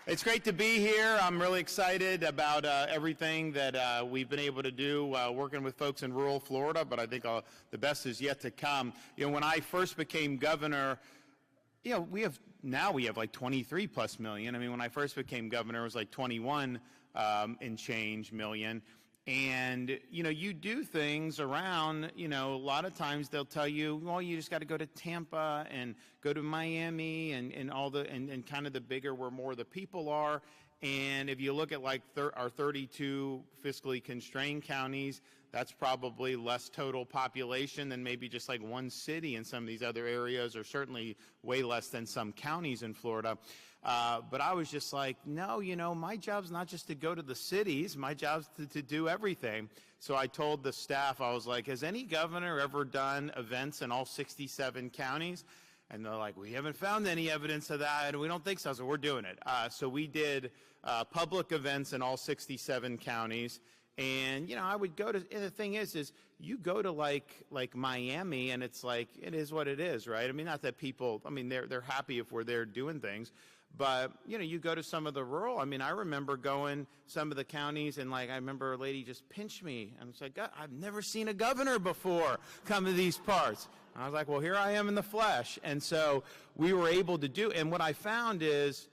It's great to be here. I'm really excited about everything that we've been able to do working with folks in rural Florida, but I think the best is yet to come. You know, when I first became governor, you know, we have like 23 plus million. I mean, when I first became governor, it was like 21 and change million. And, you know, you do things around, you know, a lot of times they'll tell you, well, you just got to go to Tampa and go to Miami and all the, and kind of the bigger where more of the people are. And if you look at like our 32 fiscally constrained counties, that's probably less total population than maybe just like one city in some of these other areas, or certainly way less than some counties in Florida. But I was just like, no, you know, my job's not just to go to the cities, my job's to do everything. So I told the staff, I was like, has any governor ever done events in all 67 counties? And they're like, we haven't found any evidence of that, and we don't think so, so we're doing it. So we did public events in all 67 counties. And, you know, I would go to, and the thing is you go to like Miami, and it's like, it is what it is, right? I mean, not that people, I mean, they're happy if we're there doing things, but, you know, you go to some of the rural, I mean, I remember going some of the counties, and like, I remember a lady just pinched me, and it's like, I've never seen a governor before come to these parts. And I was like, well, here I am in the flesh. And so we were able to do, and what I found is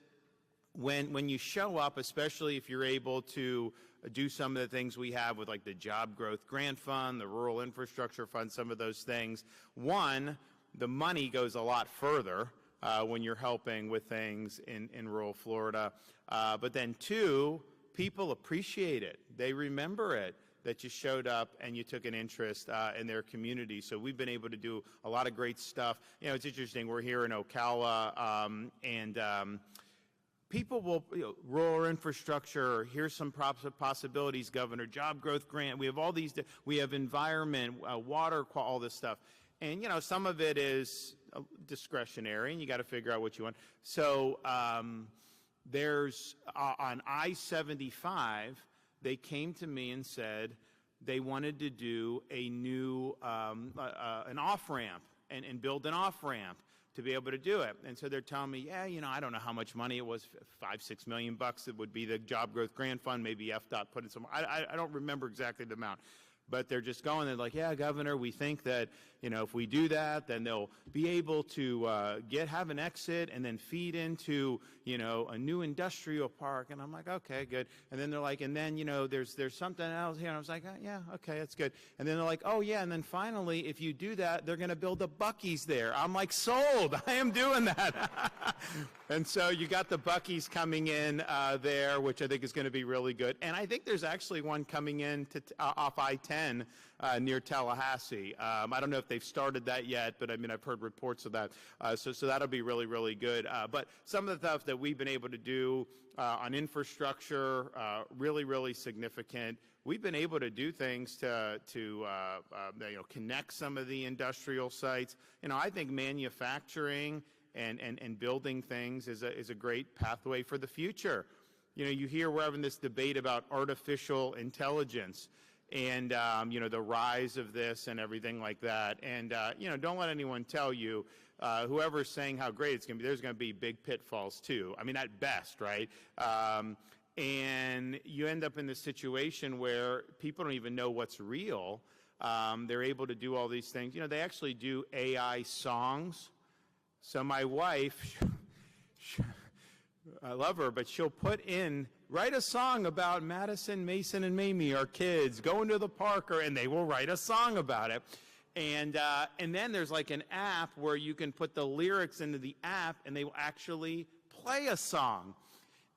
when you show up, especially if you're able to do some of the things we have with like the Job Growth Grant Fund, the Rural Infrastructure Fund, some of those things, one, the money goes a lot further when you're helping with things in rural Florida. But then two, people appreciate it. They remember it, that you showed up and you took an interest in their community. So we've been able to do a lot of great stuff. You know, it's interesting. We're here in Ocala, and people will, you know, rural infrastructure, here's some possibilities, Governor, Job Growth Grant. We have all these, we have environment, water, all this stuff. And, you know, some of it is discretionary, and you got to figure out what you want. So there's, on I-75, they came to me and said they wanted to do a new, an off-ramp and build an off-ramp to be able to do it. And so they're telling me, yeah, you know, I don't know how much money it was, $5-6 million bucks. It would be the Job Growth Grant Fund, maybe FDOT put in some, I don't remember exactly the amount. But they're just going, they're like, yeah, Governor, we think that, you know, if we do that, then they'll be able to have an exit and then feed into, you know, a new industrial park. And I'm like, okay, good. And then they're like, and then, you know, there's something else here. And I was like, yeah, okay, that's good. And then they're like, oh, yeah, and then finally, if you do that, they're going to build a Buc-ee's there. I'm like, sold. I am doing that. And so you got the Buc-ee's coming in there, which I think is going to be really good. And I think there's actually one coming in to off I-10 near Tallahassee. I don't know if they've started that yet, but I mean, I've heard reports of that. So that'll be really, really good. But some of the stuff that we've been able to do on infrastructure, really, really significant. We've been able to do things to you know, connect some of the industrial sites. You know, I think manufacturing and building things is a great pathway for the future. You know, you hear we're having this debate about artificial intelligence and, you know, the rise of this and everything like that. And, you know, don't let anyone tell you, whoever's saying how great it's going to be, there's going to be big pitfalls too. I mean, at best, right? And you end up in this situation where people don't even know what's real. They're able to do all these things. You know, they actually do AI songs. So my wife, I love her, but she'll write a song about Madison, Mason, and Mamie, our kids, going to the park, and they will write a song about it. And then there's like an app where you can put the lyrics into the app, and they will actually play a song.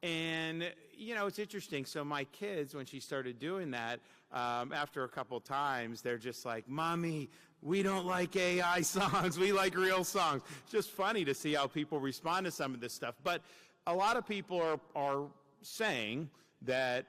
And, you know, it's interesting. So my kids, when she started doing that, after a couple times, they're just like, Mommy, we don't like AI songs. We like real songs. It's just funny to see how people respond to some of this stuff. But a lot of people are saying that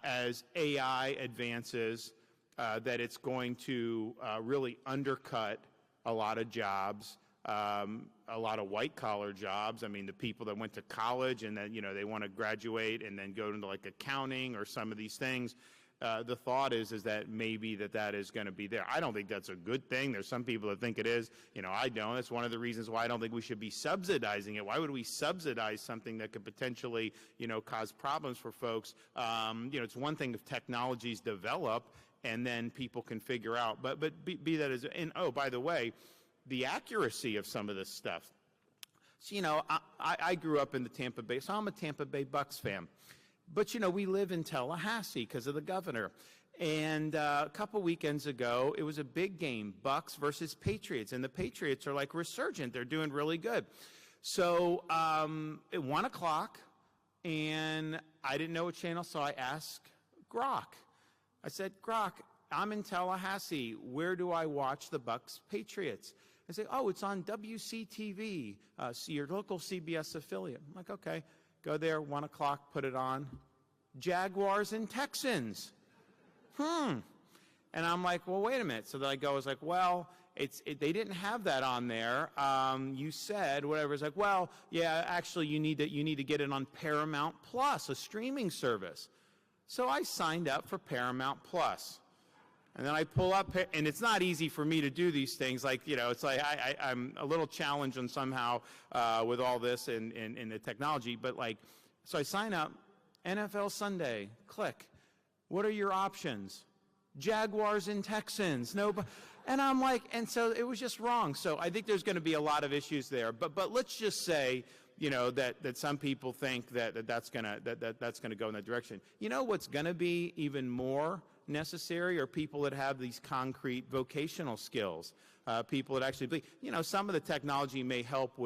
as AI advances, that it's going to really undercut a lot of jobs, a lot of white-collar jobs. I mean, the people that went to college and then, you know, they want to graduate and then go into like accounting or some of these things. the thought is that maybe that is going to be there. I don't think that's a good thing. There's some people that think it is. You know, I don't. That's one of the reasons why I don't think we should be subsidizing it. Why would we subsidize something that could potentially, you know, cause problems for folks? You know, it's one thing if technologies develop and then people can figure out. But be that as, and oh, by the way, the accuracy of some of this stuff. So, you know, I grew up in the Tampa Bay, so I'm a Tampa Bay Bucks fan. But, you know, we live in Tallahassee because of the governor. And a couple weekends ago, it was a big game, Bucks versus Patriots. And the Patriots are like resurgent. They're doing really good. So at 1 o'clock, and I didn't know what channel, so I asked Grok. I said, Grok, I'm in Tallahassee. Where do I watch the Bucks Patriots? I say, oh, it's on WCTV, your local CBS affiliate. I'm like, okay. Go there, 1 o'clock, put it on. Jaguars and Texans. And I'm like, well, wait a minute. So then I was like, well, they didn't have that on there. You said whatever. It's like, well, yeah, actually, you need to get it on Paramount Plus, a streaming service. So I signed up for Paramount Plus. And then I pull up, and it's not easy for me to do these things. Like, you know, it's like I'm a little challenged on somehow with all this and the technology. But like, so I sign up, NFL Sunday, click. What are your options? Jaguars and Texans. No, and I'm like, and so it was just wrong. So I think there's going to be a lot of issues there. But let's just say, you know, that some people think that's gonna go in that direction. You know what's going to be even more necessary are people that have these concrete vocational skills, people that actually, you know, some of the technology may help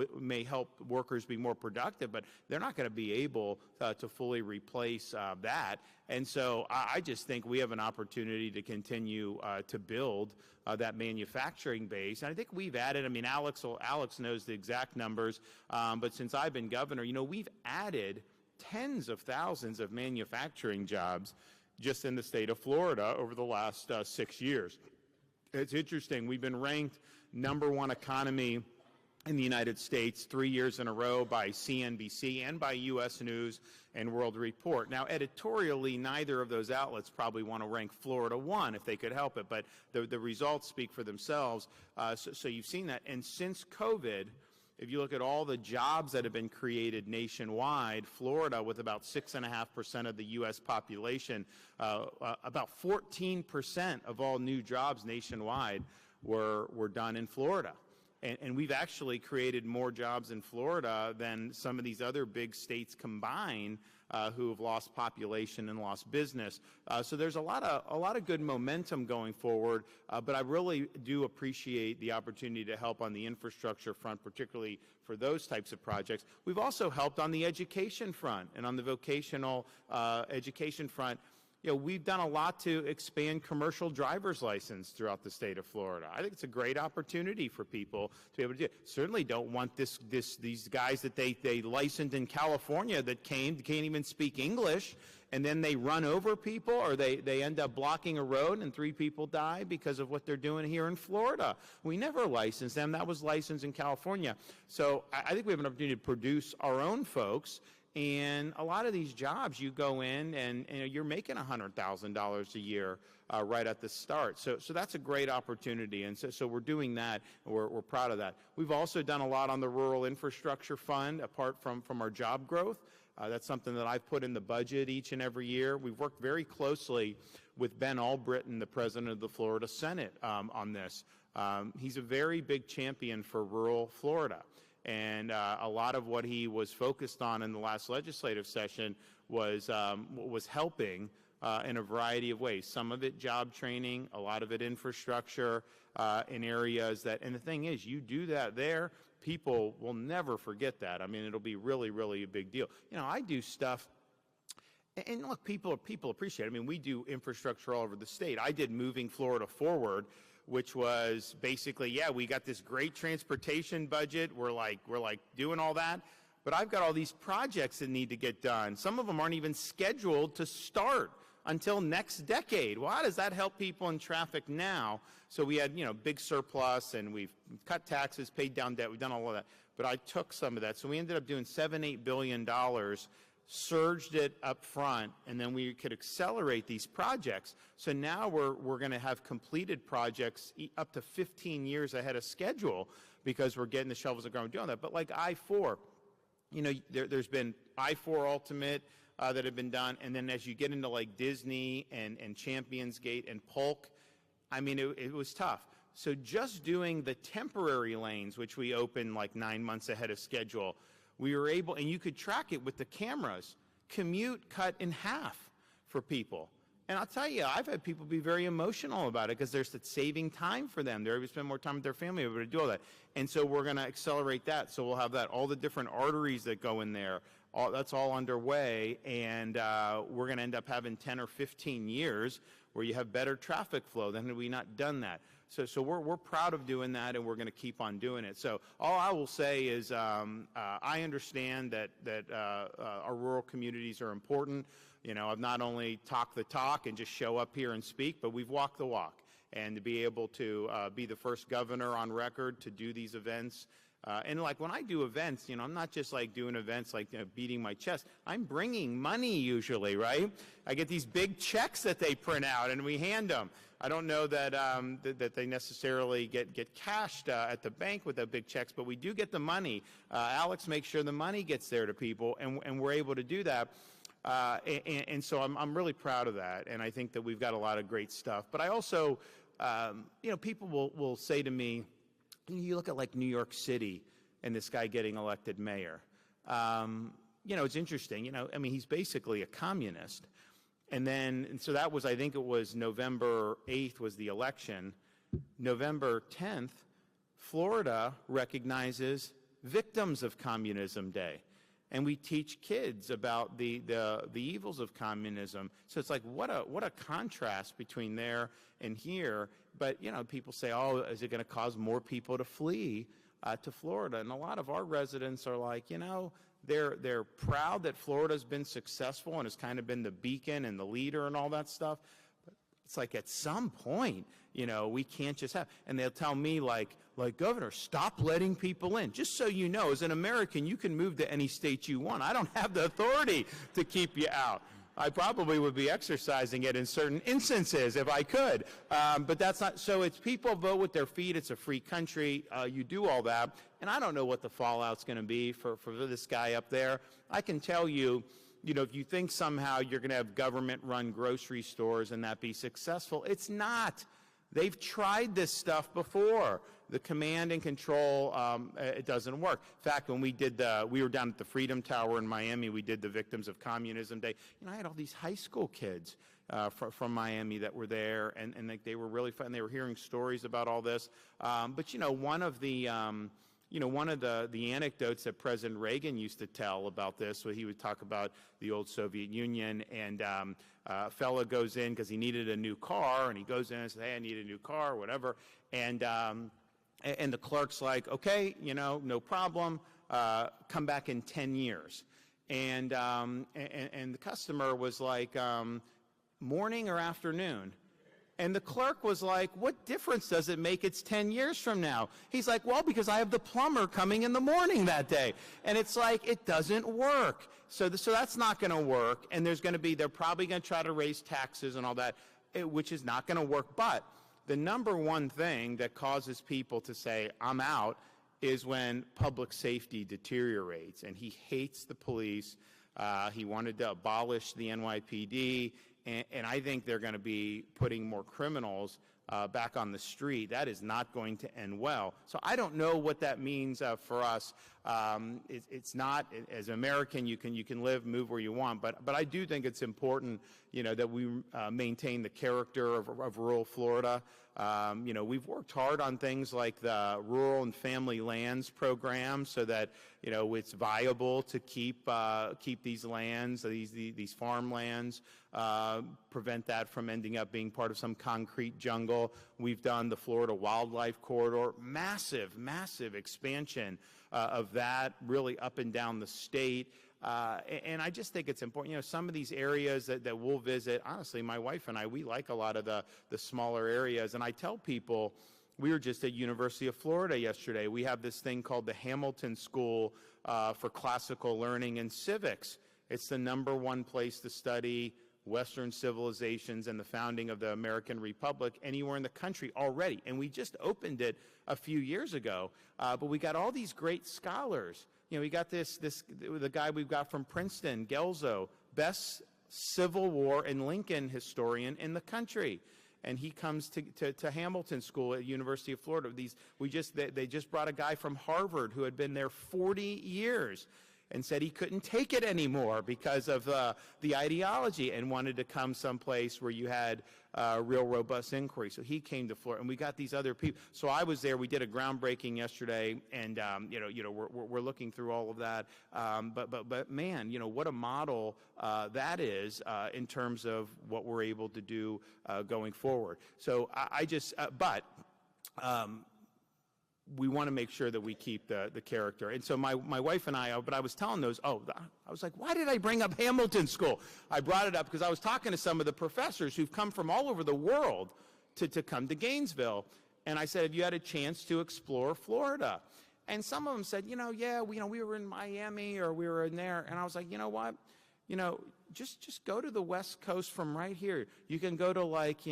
workers be more productive, but they're not going to be able to fully replace that. And so I just think we have an opportunity to continue to build that manufacturing base. And I think we've added, I mean, Alex knows the exact numbers, but since I've been governor, you know, we've added tens of thousands of manufacturing jobs just in the state of Florida over the last 6 years. It's interesting. We've been ranked #1 economy in the United States 3 years in a row by CNBC and by U.S. News and World Report. Now, editorially, neither of those outlets probably want to rank Florida 1 if they could help it, but the results speak for themselves. So you've seen that. And since COVID, if you look at all the jobs that have been created nationwide, Florida, with about 6.5% of the U.S. population, about 14% of all new jobs nationwide were done in Florida. And we've actually created more jobs in Florida than some of these other big states combined who have lost population and lost business. So there's a lot of good momentum going forward, but I really do appreciate the opportunity to help on the infrastructure front, particularly for those types of projects. We've also helped on the education front and on the vocational education front. You know, we've done a lot to expand commercial driver's license throughout the state of Florida. I think it's a great opportunity for people to be able to do it. Certainly don't want these guys that they licensed in California that can't even speak English, and then they run over people, or they end up blocking a road and 3 people die because of what they're doing here in Florida. We never licensed them. That was licensed in California. So I think we have an opportunity to produce our own folks. And a lot of these jobs, you go in and you're making $100,000 a year right at the start. So that's a great opportunity. And so we're doing that. And we're proud of that. We've also done a lot on the Rural Infrastructure Fund, apart from our job growth. That's something that I've put in the budget each and every year. We've worked very closely with Ben Albritton, the president of the Florida Senate, on this. He's a very big champion for rural Florida. And a lot of what he was focused on in the last legislative session was helping in a variety of ways. Some of it job training, a lot of it infrastructure in areas that, and the thing is, you do that there, people will never forget that. I mean, it'll be really, really a big deal. You know, I do stuff, and look, people appreciate it. I mean, we do infrastructure all over the state. I did Moving Florida Forward, which was basically, yeah, we got this great transportation budget. We're like doing all that, but I've got all these projects that need to get done. Some of them aren't even scheduled to start until next decade. Well, how does that help people in traffic now? So we had, you know, big surplus, and we've cut taxes, paid down debt, we've done all of that. But I took some of that. So we ended up doing $7-8 billion surged it up front, and then we could accelerate these projects. So now we're going to have completed projects up to 15 years ahead of schedule because we're getting the shovels of ground doing that. But like I-4, you know, there's been I-4 Ultimate that have been done, and then as you get into like Disney and Champions Gate and Polk, I mean, it was tough. So just doing the temporary lanes, which we opened like 9 months ahead of schedule, we were able, and you could track it with the cameras, commute cut in half for people. And I'll tell you, I've had people be very emotional about it because there's saving time for them. They're able to spend more time with their family, able to do all that. And so we're going to accelerate that. So we'll have that, all the different arteries that go in there, that's all underway. And we're going to end up having 10 or 15 years where you have better traffic flow. Then had we not done that. So we're proud of doing that, and we're going to keep on doing it. So all I will say is I understand that our rural communities are important. You know, I've not only talked the talk and just show up here and speak, but we've walked the walk. And to be able to be the first governor on record to do these events. And like when I do events, you know, I'm not just like doing events like, you know, beating my chest. I'm bringing money usually, right? I get these big checks that they print out and we hand them. I don't know that that they necessarily get cashed at the bank with the big checks, but we do get the money. Alex makes sure the money gets there to people, and we're able to do that. And so I'm really proud of that, and I think that we've got a lot of great stuff. But I also, you know, people will say to me, you look at like New York City and this guy getting elected mayor. You know, it's interesting. You know, I mean, he's basically a communist. And so that was, I think it was November 8th was the election. November 10th, Florida recognizes Victims of Communism Day. And we teach kids about the evils of communism. So it's like, what a contrast between there and here. But, you know, people say, oh, is it going to cause more people to flee to Florida? And a lot of our residents are like, you know, they're proud that Florida's been successful and has kind of been the beacon and the leader and all that stuff. But it's like at some point, you know, we can't just have, and they'll tell me like, Governor, stop letting people in. Just so you know, as an American, you can move to any state you want. I don't have the authority to keep you out. I probably would be exercising it in certain instances if I could. But that's not, so it's people vote with their feet. It's a free country. You do all that. And I don't know what the fallout's going to be for this guy up there. I can tell you, you know, if you think somehow you're going to have government-run grocery stores and that be successful, it's not. They've tried this stuff before. The command and control, it doesn't work. In fact, when we were down at the Freedom Tower in Miami, we did the Victims of Communism Day. You know, I had all these high school kids from Miami that were there, and they were really fun. They were hearing stories about all this. But you know, one of the anecdotes that President Reagan used to tell about this, where he would talk about the old Soviet Union, and a fellow goes in because he needed a new car, and he goes in and says, hey, I need a new car, whatever, and the clerk's like, okay, you know, no problem, come back in 10 years. And the customer was like, morning or afternoon? And the clerk was like, what difference does it make? It's 10 years from now. He's like, well, because I have the plumber coming in the morning that day. And it's like, it doesn't work. So that's not going to work. And they're probably going to try to raise taxes and all that, which is not going to work. But the number one thing that causes people to say, I'm out, is when public safety deteriorates. And he hates the police. He wanted to abolish the NYPD. And I think they're going to be putting more criminals back on the street. That is not going to end well. So I don't know what that means for us. It's not, as an American, you can live, move where you want. But I do think it's important, you know, that we maintain the character of rural Florida. You know, we've worked hard on things like the Rural and Family Lands program, so that, you know, it's viable to keep these lands, these farmlands, prevent that from ending up being part of some concrete jungle. We've done the Florida Wildlife Corridor, massive expansion of that, really up and down the state. And I just think it's important. You know, some of these areas that we'll visit, honestly, my wife and I, we like a lot of the smaller areas. And I tell people, we were just at University of Florida yesterday. We have this thing called the Hamilton School for Classical Learning and Civics. It's the #1 place to study Western civilizations and the founding of the American Republic anywhere in the country already. And we just opened it a few years ago. But we got all these great scholars. You know, we got the guy we've got from Princeton, Gelzo, best Civil War and Lincoln historian in the country. And he comes to Hamilton School at University of Florida. They just brought a guy from Harvard who had been there 40 years and said he couldn't take it anymore because of the ideology and wanted to come someplace where you had real robust inquiry. So he came to Florida, and we got these other people. So I was there. We did a groundbreaking yesterday, and we're looking through all of that. But man, what a model that is in terms of what we're able to do going forward. So we want to make sure that we keep the character. And so my wife and I was telling those, I was like, why did I bring up Hamilton School? I brought it up because I was talking to some of the professors who've come from all over the world to come to Gainesville. And I said, have you had a chance to explore Florida? And some of them said, we were in Miami or we were in there. And I was like, you know what? Just go to the West Coast from right here. You can go to like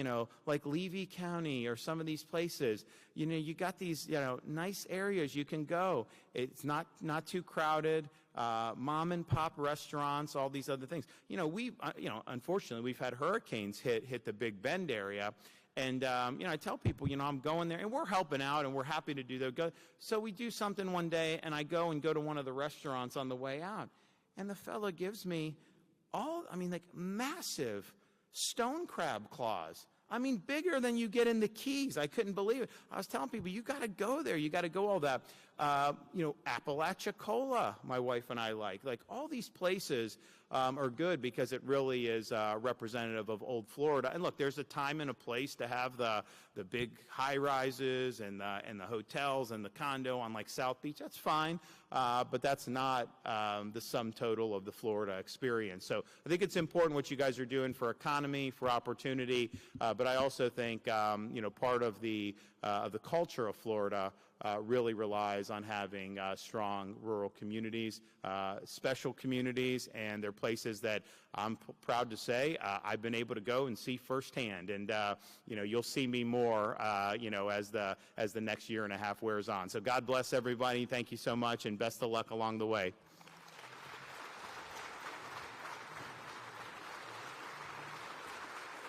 Levy County or some of these places. You got these, nice areas you can go. It's not too crowded. Mom and pop restaurants, all these other things. Unfortunately, we've had hurricanes hit the Big Bend area. And, I tell people, I'm going there, and we're helping out, and we're happy to do that. So we do something one day, and I go to one of the restaurants on the way out. And the fella gives me massive stone crab claws. Bigger than you get in the Keys. I couldn't believe it. I was telling people, you got to go there. You got to go all that. Apalachicola, my wife and I like. Like, all these places are good because it really is representative of old Florida. And look, there's a time and a place to have the big high-rises and the hotels and the condo on like South Beach. That's fine, but that's not the sum total of the Florida experience. So I think it's important what you guys are doing for economy, for opportunity, but I also think part of the culture of Florida really relies on having strong rural communities, special communities, and they're places that I'm proud to say I've been able to go and see firsthand. And you'll see me more as the next year and a half wears on. So God bless everybody. Thank you so much, and best of luck along the way.